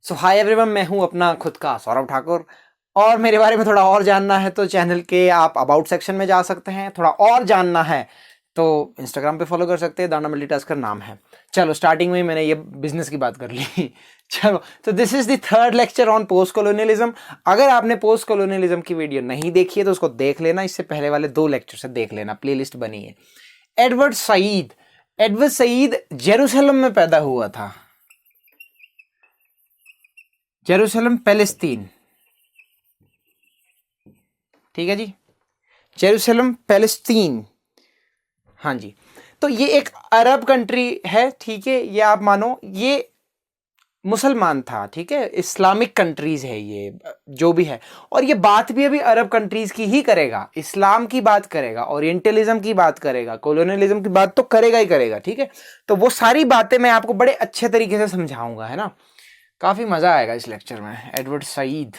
सो hi everyone, मैं हूं अपना खुद का सौरभ ठाकुर। और मेरे बारे में थोड़ा और जानना है तो चैनल के आप अबाउट सेक्शन में जा सकते हैं। थोड़ा और जानना है तो इंस्टाग्राम पे फॉलो कर सकते हैं, दाना मल्टीटास्कर नाम है। चलो स्टार्टिंग में ही मैंने ये बिजनेस की बात कर ली। चलो, तो this is the third lecture on post colonialism. अगर आपने पोस्ट कॉलोनियलिज्म की वीडियो नहीं देखी है तो उसको देख लेना, इससे पहले वाले 2 लेक्चर से देख लेना, प्लेलिस्ट बनी है। Edward Said, Edward Said Jerusalem में पैदा हुआ था। जेरूसलम पैलेस्तीन, ठीक है जी, जेरूसलम पैलेस्तीन। हाँ जी, तो ये एक अरब कंट्री है, ठीक है। ये आप मानो ये मुसलमान था, ठीक है, इस्लामिक कंट्रीज है ये जो भी है। और ये बात भी अभी अरब कंट्रीज की ही करेगा, इस्लाम की बात करेगा, ओरिएंटलिज्म की बात करेगा, कॉलोनियलिज्म की बात तो करेगा ही करेगा, ठीक है। तो वो सारी बातें मैं आपको बड़े अच्छे तरीके से समझाऊंगा, है ना। काफी मजा आएगा इस लेक्चर में। एडवर्ड सईद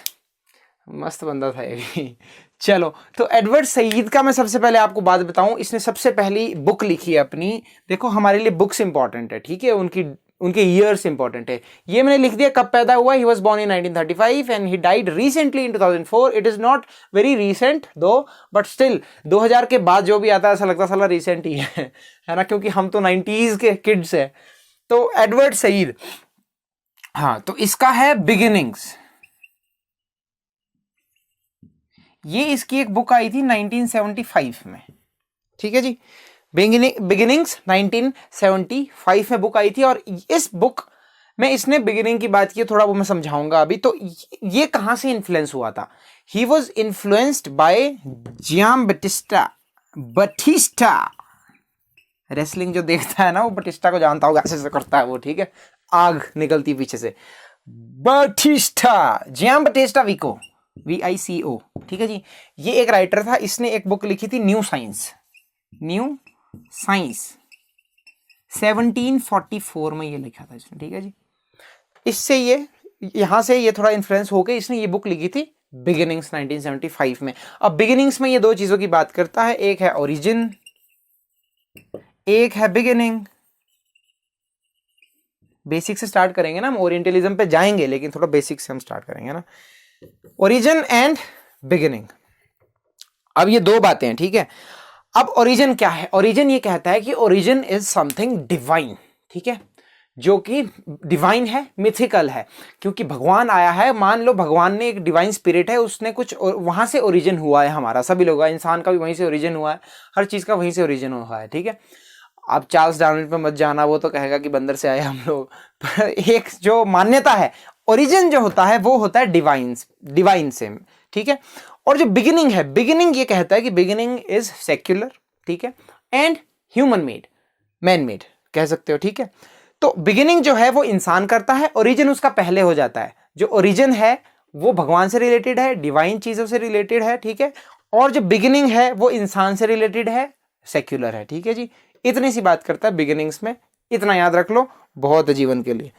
मस्त बंदा था ये भी। चलो, तो एडवर्ड सईद का मैं सबसे पहले आपको बात बताऊं। इसने सबसे पहली बुक लिखी है अपनी। देखो, हमारे लिए बुक्स इंपॉर्टेंट है, ठीक है, उनके ईयर्स इंपॉर्टेंट है। ये मैंने लिख दिया कब पैदा हुआ। He was born in 1935 and he died recently in 2004। It is not very recent though, but still 2000 के बाद जो भी आता है ऐसा लगता है साला रिसेंट ही है ना, क्योंकि हम तो 90s के किड्स है। तो एडवर्ड सईद, हाँ, तो इसका है बिगिनिंग्स। ये इसकी एक बुक आई थी 1975 में, ठीक है जी। बिगिनिंग्स 1975 में बुक आई थी। और इस बुक में इसने बिगिनिंग की बात की, थोड़ा वो मैं समझाऊंगा अभी। तो ये कहां से इन्फ्लुएंस हुआ था। He was influenced by Giambattista. Wrestling जो देखता है ना वो बटिस्टा को जानता होगा, ऐसे करता है वो, ठीक है, आग निकलती पीछे से। बटिस्टा, जियाम बटिस्टा विको, VICO, ठीक है जी। ये एक राइटर था, इसने एक बुक लिखी थी न्यू साइंस 1744 में ये लिखा था इसने, ठीक है जी। इससे ये यहां से ये थोड़ा इन्फ्लुएंस होकर इसने ये बुक लिखी थी बिगिनिंग्स 1975 में। अब बिगिनिंग्स में ये 2 चीजों की बात करता है, एक है ओरिजिन, एक है बिगिनिंग। बेसिक से स्टार्ट करेंगे ना, हम ओरिएंटलिज्म पे जाएंगे लेकिन थोड़ा बेसिक से हम स्टार्ट करेंगे ना। ओरिजिन एंड बिगिनिंग, अब ये 2 बातें हैं, ठीक है। अब ओरिजिन क्या है। ओरिजिन ये कहता है कि ओरिजिन इज समथिंग डिवाइन, ठीक है, जो कि डिवाइन है, मिथिकल है, क्योंकि भगवान आया है। मान लो भगवान ने, एक डिवाइन स्पिरिट है, उसने कुछ वहां से ओरिजिन हुआ है। हमारा सभी लोगों का, इंसान का भी वहीं से ओरिजिन हुआ है, हर चीज का वहीं से ओरिजिन हुआ है, ठीक है। आप चार्ल्स डार्विन पे मत जाना, वो तो कहेगा कि बंदर से आए हम लोग। पर एक जो मान्यता है, ओरिजिन जो होता है वो होता है डिवाइन से, ठीक है। और जो बिगिनिंग है, बिगिनिंग ये कहता है कि बिगिनिंग इज सेक्युलर, ठीक है, and human made, man made कह सकते हो, ठीक है। तो बिगिनिंग जो है वो इंसान करता है, ओरिजिन उसका पहले हो जाता है। जो ओरिजिन है वो भगवान से रिलेटेड है, डिवाइन चीजों से रिलेटेड है, ठीक है। और जो बिगिनिंग है वो इंसान से रिलेटेड है, सेक्युलर है, ठीक है जी। इतनी सी बात करता है बिगिनिंग्स में। इतना याद रख लो, बहुत है जीवन के लिए,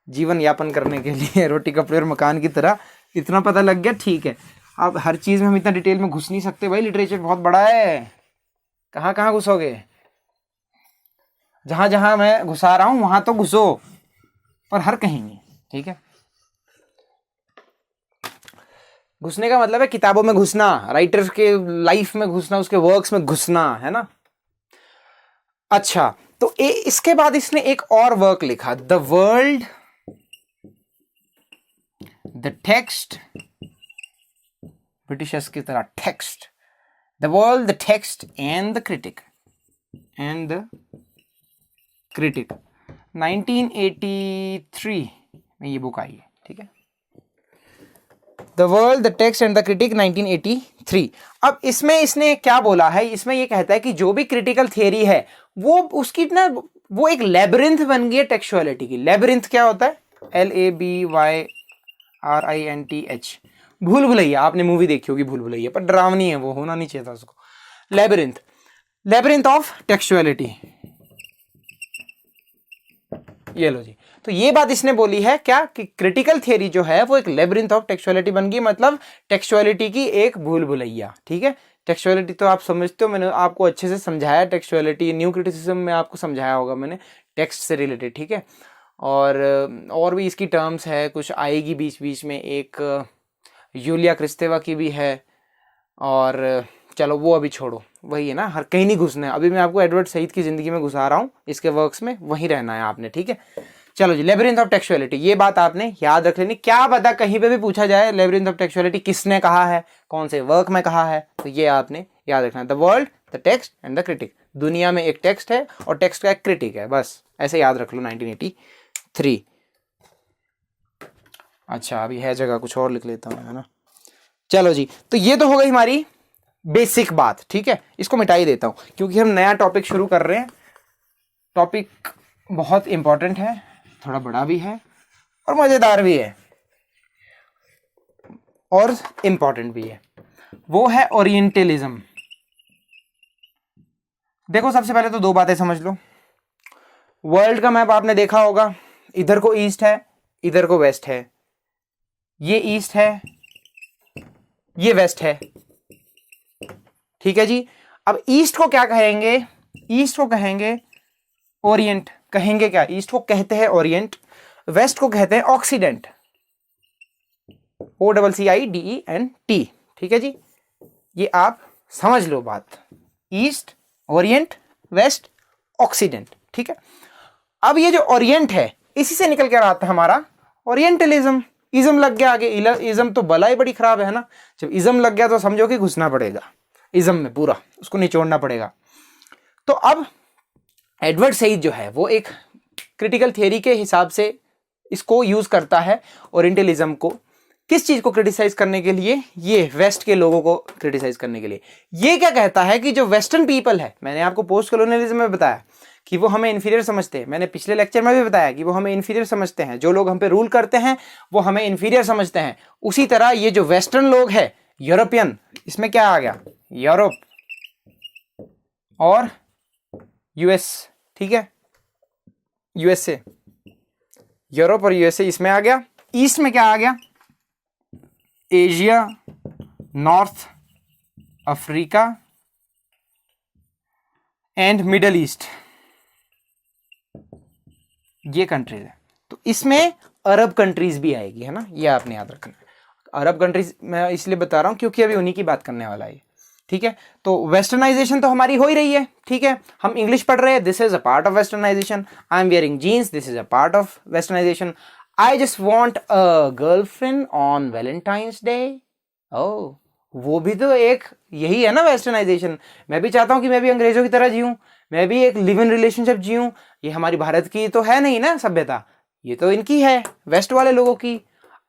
जीवन यापन करने के लिए, रोटी कपड़े और मकान की तरह। इतना पता लग गया, ठीक है। अब हर चीज में हम इतना डिटेल में घुस नहीं सकते भाई, लिटरेचर बहुत बड़ा है। कहाँ कहाँ घुसोगे। जहां जहां मैं घुसा रहा हूं वहां तो घुसो, पर हर कहीं नहीं, ठीक है। घुसने का मतलब है किताबों में घुसना, राइटर के लाइफ में घुसना, उसके वर्क्स में घुसना, है ना। अच्छा, तो इसके बाद इसने एक और वर्क लिखा, the world, the text, Britishers की तरह text, the world, the text and the critic, 1983 में ये बुक आई है, ठीक है। The world, the text and the critic, 1983। अब इसमें इसने क्या बोला है, इसमें ये कहता है कि जो भी क्रिटिकल थियरी है वो उसकी ना, वो एक लेबरिंथ बन गई है टेक्सुअलिटी की। लेबरिंथ क्या होता है, LABYRINTH, भूल भुलैया। आपने मूवी देखी होगी भूल भुलैया, पर डरावनी है वो, होना नहीं चाहिए था उसको। लेबरिंथ, लेबरिंथ ऑफ टेक्सुअलिटी, ये लो जी। तो ये बात इसने बोली है क्या, कि क्रिटिकल थियरी जो है वो एक लेबरिंथ ऑफ टेक्सुअलिटी बन गई, मतलब टेक्सुअलिटी की एक भूल भुलैया, ठीक है। टेक्सुअलिटी तो आप समझते हो, मैंने आपको अच्छे से समझाया। टेक्सुअलिटी न्यू क्रिटिसिज्म में आपको समझाया होगा मैंने, टेक्स्ट से रिलेटेड, ठीक है। और भी इसकी टर्म्स है, कुछ आएगी बीच बीच में, एक यूलिया क्रिस्तेवा की भी है, और चलो वो अभी छोड़ो, वही है ना, हर कहीं नहीं घुसना है। अभी मैं आपको एडवर्ड सईद की ज़िंदगी में घुसा रहा हूँ, इसके वर्क्स में वहीं रहना है आपने, ठीक है। चलो जी, लेबिरिंथ ऑफ टेक्सुअलिटी, ये बात आपने याद रख लेनी। क्या पता कहीं पे भी पूछा जाए लेबिरिंथ ऑफ टेक्सुअलिटी किसने कहा है, कौन से वर्क में कहा है, तो ये आपने याद रखना है। The world, the text and the critic. दुनिया में एक टेक्स्ट है और टेक्स्ट का एक क्रिटिक है, बस ऐसे याद रख लो। 1983। अच्छा, अभी है जगह, कुछ और लिख लेता हूँ, है ना। चलो जी, तो ये तो हो गई हमारी बेसिक बात, ठीक है। इसको मिटा ही देता हूं क्योंकि हम नया टॉपिक शुरू कर रहे हैं। टॉपिक बहुत इंपॉर्टेंट है, थोड़ा बड़ा भी है और मजेदार भी है और इंपॉर्टेंट भी है। वो है ओरिएंटलिज्म। देखो, सबसे पहले तो दो बातें समझ लो। वर्ल्ड का मैप आपने देखा होगा, इधर को ईस्ट है, इधर को वेस्ट है। ये ईस्ट है, ये वेस्ट है, ठीक है जी। अब ईस्ट को क्या कहेंगे? ईस्ट को कहेंगे ओरिएंट। कहेंगे क्या? ईस्ट को कहते हैं ओरिएंट, वेस्ट को कहते हैं ऑक्सीडेंट। OCCIDENT, ठीक है जी। ये आप समझ लो बात, ईस्ट, ओरिएंट, वेस्ट, ऑक्सीडेंट, ठीक है। अब ये जो ओरिएंट है, इसी से निकल कर आता है हमारा ओरिएंटलिज्म। इज्म लग गया आगे, इज्म तो बला ही बड़ी खराब है ना। जब इज्म लग गया तो समझो कि घुसना पड़ेगा इज्म में, पूरा उसको निचोड़ना पड़ेगा। तो अब एडवर्ड सईद जो है वो एक क्रिटिकल थियरी के हिसाब से इसको यूज करता है ओरिएंटलिज्म को। किस चीज को क्रिटिसाइज करने के लिए? ये वेस्ट के लोगों को क्रिटिसाइज करने के लिए। ये क्या कहता है कि जो वेस्टर्न पीपल है, मैंने आपको पोस्ट कॉलोनियलिज्म में बताया कि वो हमें इन्फीरियर समझते हैं, मैंने पिछले लेक्चर में भी बताया कि वो हमें इन्फीरियर समझते हैं, जो लोग हम पे रूल करते हैं वो हमें इन्फीरियर समझते हैं। उसी तरह ये जो वेस्टर्न लोग हैं, यूरोपियन, इसमें क्या आ गया? यूरोप और यूएस, ठीक है, यूएसए, यूरोप और यूएसए इसमें आ गया। ईस्ट में क्या आ गया? Asia, north Africa and middle east, ये कंट्रीज है। तो इसमें अरब कंट्रीज भी आएगी, है ना, ये आपने याद रखना है। अरब कंट्रीज मैं इसलिए बता रहा हूं क्योंकि अभी उन्हीं की बात करने वाला है, ठीक है। तो वेस्टर्नाइजेशन तो हमारी हो ही रही है, ठीक है। हम इंग्लिश पढ़ रहे हैं, this is a part of westernization. I am wearing jeans, this is a part of westernization. I just want a girlfriend on Valentine's Day, oh, वो भी तो एक यही है ना वेस्टर्नाइजेशन। मैं भी चाहता हूं कि मैं भी अंग्रेजों की तरह जीऊं, मैं भी एक लिव इन रिलेशनशिप जीऊं। ये हमारी भारत की तो है नहीं ना सभ्यता, ये तो इनकी है, वेस्ट वाले लोगों की।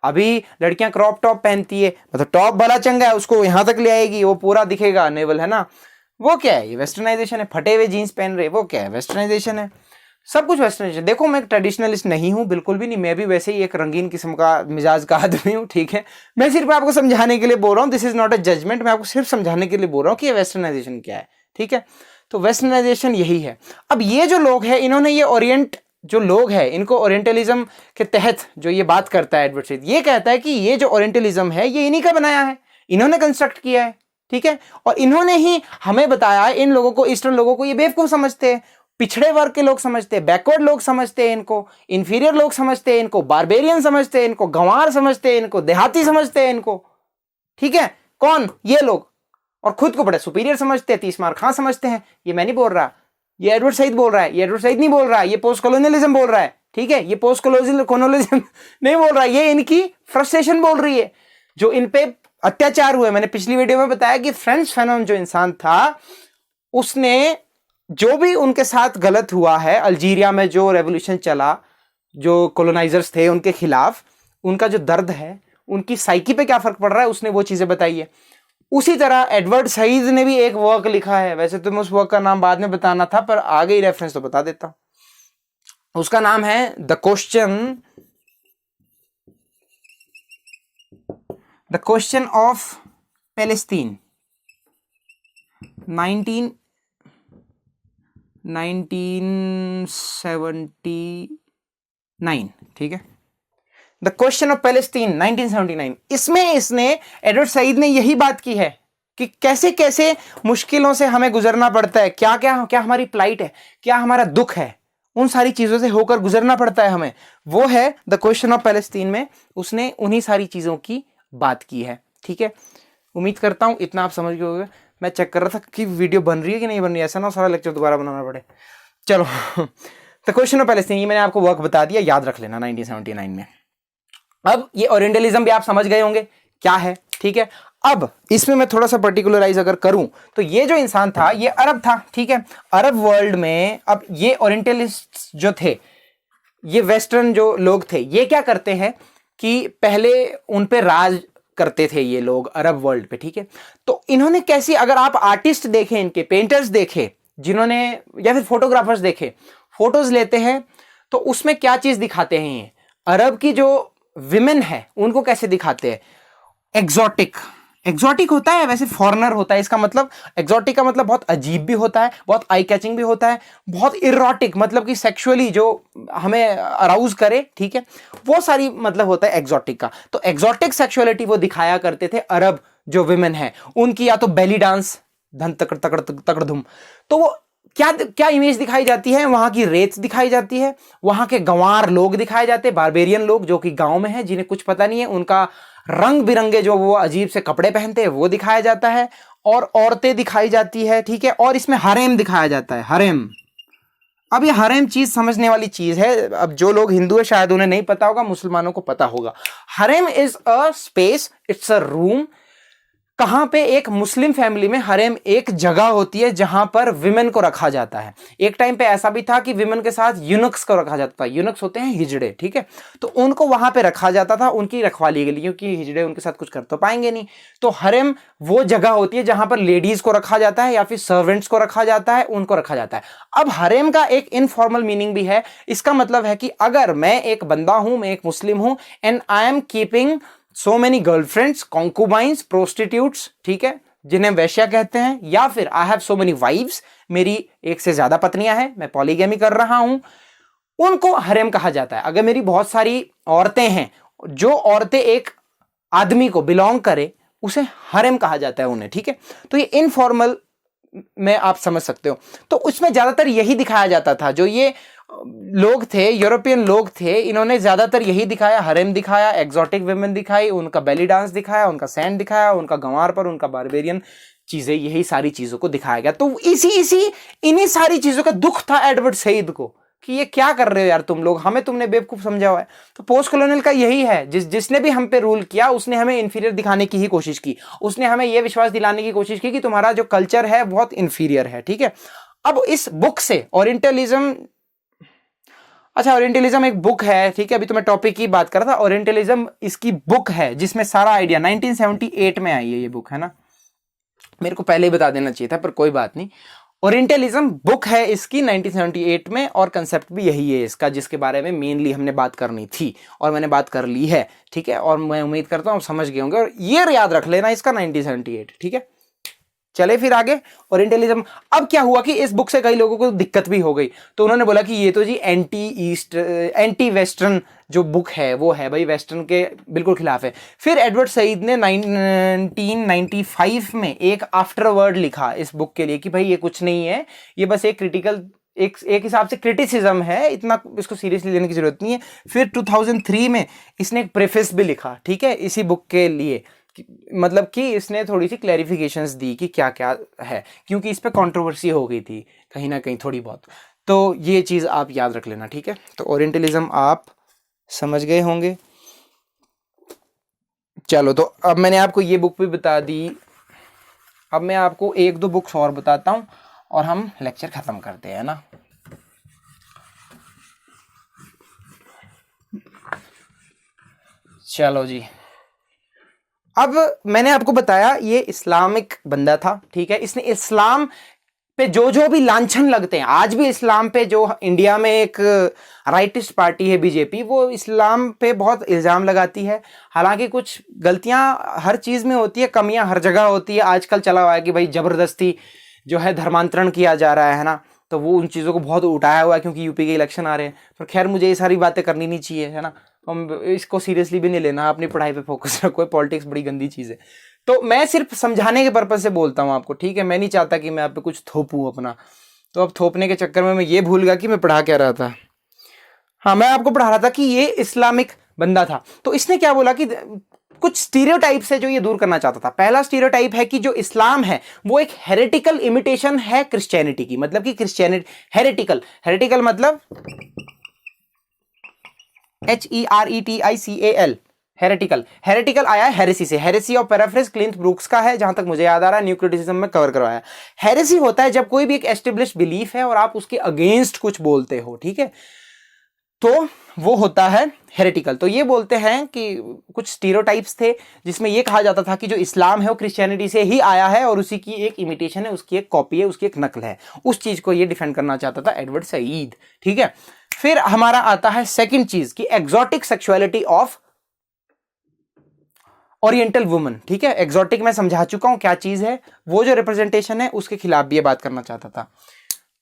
अभी लड़कियां क्रॉप टॉप पहनती है, मतलब टॉप भला चंगा है, उसको यहां तक ले आएगी, वो पूरा दिखेगा नेवल, है ना। वो क्या है? ये वेस्टर्नाइजेशन है। फटे हुए जीन्स पहन रहे, वो क्या है? वेस्टर्नाइजेशन है। सब कुछ वेस्टर्नाइजेशन। देखो, मैं ट्रेडिशनलिस्ट नहीं हूं, बिल्कुल भी नहीं। मैं भी वैसे ही एक रंगीन किस्म का मिजाज का आदमी हूं, ठीक है। मैं सिर्फ आपको समझाने के लिए बोल रहा हूं, this is not a judgement. मैं आपको सिर्फ समझाने के लिए बोल रहा हूं कि ये वेस्टर्नाइजेशन क्या है, ठीक है। तो वेस्टर्नाइजेशन यही है। अब ये जो लोग हैं, इन्होंने ये ओरिएंट, जो लोग हैं, इनको ओरिएंटलिज्म के तहत जो ये बात करता है एडवर्ड सईद, ये कहता है कि ये जो ओरिएंटलिज्म है ये इन्हीं का बनाया है, इन्होंने कंस्ट्रक्ट किया है, ठीक है। और इन्होंने ही हमें बताया है। इन लोगों को, ईस्टर्न लोगों को ये बेवकूफ समझते हैं, पिछड़े वर्ग के लोग समझते हैं, बैकवर्ड लोग समझते हैं इनको, इंफीरियर लोग समझते हैं इनको, बारबेरियन समझते हैं इनको, गंवार समझते हैं इनको, देहाती समझते हैं इनको, ठीक है। कौन? ये लोग। और खुद को बड़े सुपीरियर समझते हैं, 30 मार खां समझते हैं। ये मैं नहीं बोल रहा, ये एडवर्ड सईद बोल रहा है। ये एडवर्ड सईद नहीं बोल रहा है, ये पोस्ट कॉलोनियलिज्म बोल रहा है, ठीक है। ये पोस्ट कॉलोनियलिज्म नहीं बोल रहा है, ये इनकी फ्रस्ट्रेशन बोल रही है, जो इन पे अत्याचार हुए। मैंने पिछली वीडियो में बताया कि फ्रेंच फैनन जो इंसान था, उसने जो भी उनके साथ गलत हुआ है, अल्जीरिया में जो रेवोल्यूशन चला, जो कॉलोनाइजर्स थे उनके खिलाफ, उनका जो दर्द है, उनकी साइकी पे क्या फर्क पड़ रहा है, उसने वो चीजें बताई है। उसी तरह एडवर्ड सईद ने भी एक वर्क लिखा है। वैसे तो मैं उस वर्क का नाम बाद में बताना था, पर आगे ही रेफरेंस तो बता देता हूं। उसका नाम है द क्वेश्चन ऑफ पैलेस्टीन, 1979, ठीक है। The question of Palestine 1979। इसमें इसने, एडवर्ड सईद ने यही बात की है कि कैसे कैसे मुश्किलों से हमें गुजरना पड़ता है, क्या क्या क्या हमारी प्लाइट है, क्या हमारा दुख है, उन सारी चीजों से होकर गुजरना पड़ता है हमें। वो है द क्वेश्चन ऑफ पैलेस्टीन में उसने उन्हीं सारी चीजों की बात की है। ठीक है, उम्मीद करता हूं इतना आप समझ गए होंगे। मैं चेक कर रहा था कि वीडियो बन रही है कि नहीं बन रही है, ऐसा ना सारा लेक्चर दोबारा बनाना पड़े। चलो द क्वेश्चन ऑफ पैलेस्टीन, ये मैंने आपको वर्क बता दिया, याद रख लेना 1979 में। अब ये ओरिएंटलिज्म भी आप समझ गए होंगे क्या है। ठीक है, अब इसमें मैं थोड़ा सा पर्टिकुलराइज अगर करूं तो ये जो इंसान था ये अरब था। ठीक है, अरब वर्ल्ड में अब ये ओरिएंटलिस्ट जो थे, ये वेस्टर्न जो लोग थे, ये क्या करते हैं कि पहले उन पे राज करते थे ये लोग अरब वर्ल्ड पे। ठीक है, तो इन्होंने कैसी, अगर आप आर्टिस्ट देखें, इनके पेंटर्स देखें जिन्होंने, या फिर फोटोग्राफर्स देखें, फोटोज लेते हैं तो उसमें क्या चीज दिखाते हैं, ये अरब की जो विमेन है उनको कैसे दिखाते हैं, एग्जॉटिक। एग्जॉटिक होता है वैसे फॉरेनर होता है, इसका मतलब एग्जॉटिक का मतलब बहुत अजीब भी होता है, बहुत आई कैचिंग भी होता है, बहुत इरोटिक मतलब कि सेक्सुअली जो हमें अराउज करे। ठीक है, वो सारी मतलब होता है एग्जॉटिक का। तो एग्जॉटिक सेक्सुअलिटी वो दिखाया करते थे अरब जो विमेन है उनकी, या तो बेली डांस, धन तकड़ तकड़ तकड़ धुम, तो वो क्या क्या इमेज दिखाई जाती है, वहां की रेत दिखाई जाती है, वहां के गंवार लोग दिखाए जाते हैं, बारबेरियन लोग जो कि गांव में हैं, जिन्हें कुछ पता नहीं है, उनका रंग बिरंगे जो वो अजीब से कपड़े पहनते हैं वो दिखाया जाता है, और औरतें दिखाई जाती है। ठीक है, और इसमें हरेम दिखाया जाता है, हरेम। अब ये हरेम चीज समझने वाली चीज है, अब जो लोग हिंदू है शायद उन्हें नहीं पता होगा, मुसलमानों को पता होगा। Harem is a space, it's a room, कहां पे एक मुस्लिम फैमिली में हरेम एक जगह होती है जहां पर विमेन को रखा जाता है। एक टाइम पे ऐसा भी था कि विमेन के साथ यूनक्स को रखा जाता था। यूनक्स होते हैं हिजड़े। ठीक है, तो उनको वहां पे रखा जाता था उनकी रखवाली के लिए, क्योंकि हिजड़े उनके साथ कुछ कर तो पाएंगे नहीं। तो हरेम वो जगह होती है जहां पर लेडीज को रखा जाता है या फिर सर्वेंट्स को रखा जाता है, उनको रखा जाता है। अब हरेम का एक इनफॉर्मल मीनिंग भी है। इसका मतलब है कि अगर मैं एक बंदा हूं, मैं एक मुस्लिम हूं, and I am keeping so many girlfriends, concubines, prostitutes, ठीक है, जिन्हें वैश्या कहते हैं, या फिर I have so many wives, मेरी एक से ज्यादा पत्नियां हैं, मैं पॉलीगैमी कर रहा हूं, उनको हरेम कहा जाता है। अगर मेरी बहुत सारी औरतें हैं, जो औरतें एक आदमी को बिलोंग करे, उसे हरेम कहा जाता है उन्हें। ठीक है, तो ये इनफॉर्मल में आप समझ सकते हो। तो उसमें ज्यादातर यही दिखाया जाता था, जो ये लोग थे, यूरोपियन लोग थे, इन्होंने ज्यादातर यही दिखाया, हरेम दिखाया, एग्जॉटिक विमेन दिखाई, उनका बेली डांस दिखाया, उनका सैंड दिखाया, उनका गंवार पर उनका बारबेरियन चीजें, यही सारी चीजों को दिखाया गया। तो इन्हीं सारी चीजों का दुख था एडवर्ड सईद को कि ये क्या कर रहे हो यार तुम लोग, हमें तुमने बेवकूफ समझा हुआ है। तो पोस्ट कॉलोनियल का यही है, जिसने भी हम पे रूल किया उसने हमें इंफीरियर दिखाने की ही कोशिश की, उसने हमें यह विश्वास दिलाने की कोशिश की कि तुम्हारा जो कल्चर है बहुत इंफीरियर है। ठीक है, अब इस बुक से ओरिएंटलिज्म, अच्छा ओरिएंटलिज्म एक बुक है। ठीक है, अभी तो मैं टॉपिक की बात कर रहा था, ओरिएंटलिज्म इसकी बुक है जिसमें सारा आइडिया 1978 में आई है ये बुक, है ना, मेरे को पहले ही बता देना चाहिए था पर कोई बात नहीं। ओरिएंटलिज्म बुक है इसकी 1978 में, और कंसेप्ट भी यही है इसका, जिसके बारे में मेनली हमने बात करनी थी और मैंने बात कर ली है। ठीक है, और मैं उम्मीद करता हूं समझ गए होंगे, और ये याद रख लेना इसका 1978। ठीक है, चले फिर आगे। ओरिएंटलिज्म, अब क्या हुआ कि इस बुक से कई लोगों को दिक्कत भी हो गई, तो उन्होंने बोला कि ये तो जी एंटी ईस्ट, एंटी वेस्टर्न जो बुक है वो है भाई, वेस्टर्न के बिल्कुल खिलाफ है। फिर एडवर्ड सईद ने 1995 में एक आफ्टरवर्ड लिखा इस बुक के लिए कि भाई ये कुछ नहीं है, ये बस एक क्रिटिकल, एक हिसाब से क्रिटिसिज्म है, इतना इसको सीरियसली लेने की जरूरत नहीं है। फिर 2003 में इसने एक प्रेफेस भी लिखा, ठीक है, इसी बुक के लिए, मतलब कि इसने थोड़ी सी क्लैरिफिकेशंस दी कि क्या क्या है, क्योंकि इस पे कंट्रोवर्सी हो गई थी कहीं ना कहीं थोड़ी बहुत। तो ये चीज़ आप याद रख लेना। ठीक है, तो ओरिएंटलिज्म आप समझ गए होंगे। चलो, तो अब मैंने आपको ये बुक भी बता दी, अब मैं आपको एक दो बुक्स और बताता हूँ और हम लेक्चर खत्म करते हैं ना। चलो जी, अब मैंने आपको बताया ये इस्लामिक बंदा था। ठीक है, इसने इस्लाम पे जो भी लांछन लगते हैं, आज भी इस्लाम पे, जो इंडिया में एक राइटिस्ट पार्टी है बीजेपी, वो इस्लाम पे बहुत इल्ज़ाम लगाती है। हालांकि कुछ गलतियां हर चीज़ में होती है, कमियां हर जगह होती है। आजकल चला हुआ है कि भाई ज़बरदस्ती जो है धर्मांतरण किया जा रहा है ना, तो वो उन चीज़ों को बहुत उठाया हुआ है क्योंकि यूपी के इलेक्शन आ रहे हैं। पर खैर मुझे ये सारी बातें करनी नहीं चाहिए, है ना, हम इसको सीरियसली भी नहीं लेना, अपनी पढ़ाई पे फोकस रखो, पॉलिटिक्स बड़ी गंदी चीज़ है। तो मैं सिर्फ समझाने के पर्पज से बोलता हूँ आपको, ठीक है, मैं नहीं चाहता कि मैं आप पे कुछ थोपूं अपना। तो अब थोपने के चक्कर में मैं ये भूल गया कि मैं पढ़ा क्या रहा था। हाँ, मैं आपको पढ़ा रहा था कि ये इस्लामिक बंदा था। तो इसने क्या बोला कि कुछ स्टीरियोटाइप्स है जो ये दूर करना चाहता था। पहला स्टीरियोटाइप है कि जो इस्लाम है वो एक हेरेटिकल इमिटेशन है क्रिश्चियनिटी की, मतलब कि क्रिश्चियनिटी हेरेटिकल मतलब HERETICAL, हेरेटिकल आया है हेरेसी से। हेरेसी और पैराफ्रेज क्लिंथ ब्रूक्स का है, जहां तक मुझे याद आ रहा है, न्यू क्रिटिसिज्म में कवर करवाया। हेरेसी होता है जब कोई भी एक एस्टेब्लिश्ड बिलीफ है और आप उसके अगेंस्ट कुछ बोलते हो, ठीक है, तो वो होता है हेरेटिकल। तो ये बोलते हैं कि कुछ स्टीरियोटाइप्स थे जिसमें ये कहा जाता था कि जो इस्लाम है वो क्रिश्चियनिटी से ही आया है और उसी की एक इमिटेशन है, उसकी एक कॉपी है, उसकी एक नकल है। उस चीज को ये डिफेंड करना चाहता था एडवर्ड सईद, ठीक है। फिर हमारा आता है सेकंड चीज की exotic sexuality of oriental woman, ठीक है। एक्सोटिक मैं समझा चुका हूं क्या चीज है, वो जो रिप्रेजेंटेशन है उसके खिलाफ भी ये बात करना चाहता था।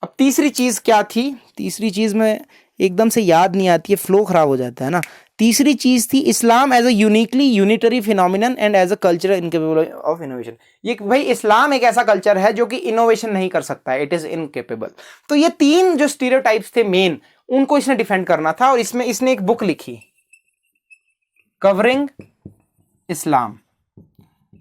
अब तीसरी चीज क्या थी, तीसरी चीज में एकदम से याद नहीं आती है, फ्लो खराब हो जाता है ना। तीसरी चीज थी Islam as a uniquely unitary phenomenon and as a culture incapable of innovation. ये भाई इस्लाम एक ऐसा कल्चर है जो कि इनोवेशन नहीं कर सकता है, इट इज इनकेपेबल। तो ये तीन जो स्टीरियोटाइप्स थे मेन, उनको इसने डिफेंड करना था और इसमें इसने एक बुक लिखी, कवरिंग इस्लाम,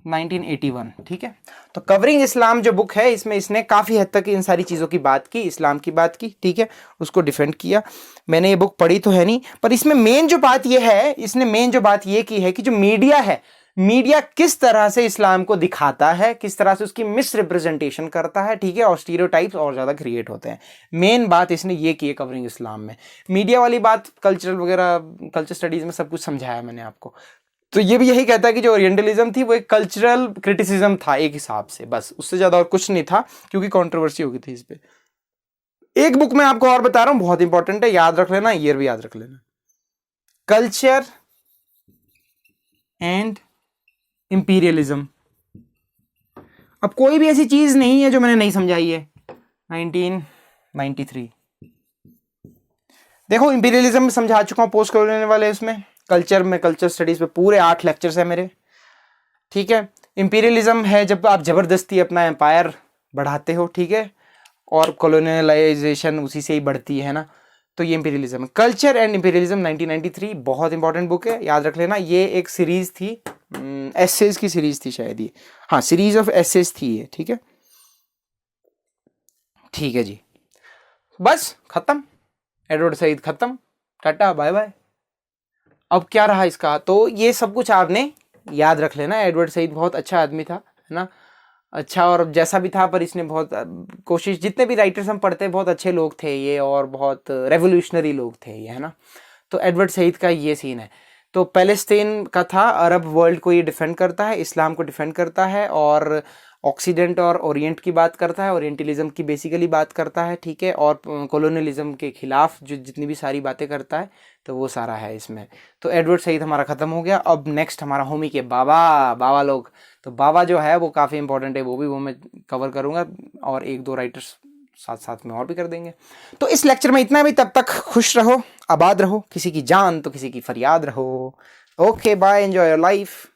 1981, ठीक है। तो कवरिंग इस्लाम जो बुक है, इसमें इसने काफी हद तक इन सारी चीजों की बात की, इस्लाम की बात की, ठीक है, उसको डिफेंड किया। मैंने ये बुक पढ़ी तो है नहीं, पर इसमें मेन जो बात ये है, इसने मेन जो बात ये की है कि जो मीडिया है, मीडिया किस तरह से इस्लाम को दिखाता है, किस तरह से उसकी मिस रिप्रेजेंटेशन करता है, ठीक है, और स्टीरियोटाइप्स और ज्यादा क्रिएट होते हैं। मेन बात इसने ये की है कवरिंग इस्लाम में। मीडिया वाली बात कल्चरल वगैरह, कल्चर स्टडीज में सब कुछ समझाया मैंने आपको। तो ये भी यही कहता है कि जो ओरिएंटलिज्म थी वो एक कल्चरल क्रिटिसिज्म था एक हिसाब से, बस, उससे ज्यादा और कुछ नहीं था, क्योंकि कंट्रोवर्सी हो गई थी इस पे। एक बुक मैं आपको और बता रहा हूं, बहुत इंपॉर्टेंट है, याद रख लेना, ईयर भी याद रख लेना, कल्चर एंड इंपीरियलिज्म। अब कोई भी ऐसी चीज नहीं है जो मैंने नहीं समझाई है। 1993 देखो, इंपीरियलिज्म में समझा चुका हूं, पोस्ट कॉलोनियल वाले, उसमें कल्चर में, कल्चर स्टडीज पे पूरे 8 लेक्चर्स है मेरे, ठीक है। इंपीरियलिज्म है जब आप जबरदस्ती अपना एम्पायर बढ़ाते हो, ठीक है, और कॉलोनियलाइजेशन उसी से ही बढ़ती है ना, तो ये इंपीरियलिज्म है। कल्चर एंड इंपीरियलिज्म 1993, बहुत इंपॉर्टेंट बुक है, याद रख लेना। ये एक सीरीज थी, एसेज की सीरीज थी शायद ये, हाँ, सीरीज ऑफ एसेज थी ये, ठीक है, ठीक है जी। बस खत्म, एडवर्ड सईद खत्म, टाटा बाय बाय। अब क्या रहा इसका, तो ये सब कुछ आपने याद रख लेना। एडवर्ड सईद बहुत अच्छा आदमी था, है ना, अच्छा, और जैसा भी था, पर इसने बहुत कोशिश, जितने भी राइटर्स हम पढ़ते हैं बहुत अच्छे लोग थे ये, और बहुत रेवोल्यूशनरी लोग थे ये, है ना। तो एडवर्ड सईद का ये सीन है। तो पैलेस्टीन का था, अरब वर्ल्ड को ये डिफेंड करता है, इस्लाम को डिफेंड करता है, और ऑक्सीडेंट और ओरिएंट की बात करता है, ओरिएंटलिज्म की बेसिकली बात करता है, ठीक है, और कॉलोनियलिज्म के खिलाफ जो जितनी भी सारी बातें करता है, तो वो सारा है इसमें। तो एडवर्ड सईद हमारा खत्म हो गया। अब नेक्स्ट हमारा होमी के बाबा लोग। तो बाबा जो है वो काफ़ी इंपॉर्टेंट है, वो मैं कवर करूँगा, और एक दो राइटर्स साथ साथ में और भी कर देंगे। तो इस लेक्चर में इतना भी, तब तक खुश रहो, आबाद रहो, किसी की जान तो किसी की फरियाद रहो। Okay bye, enjoy your life.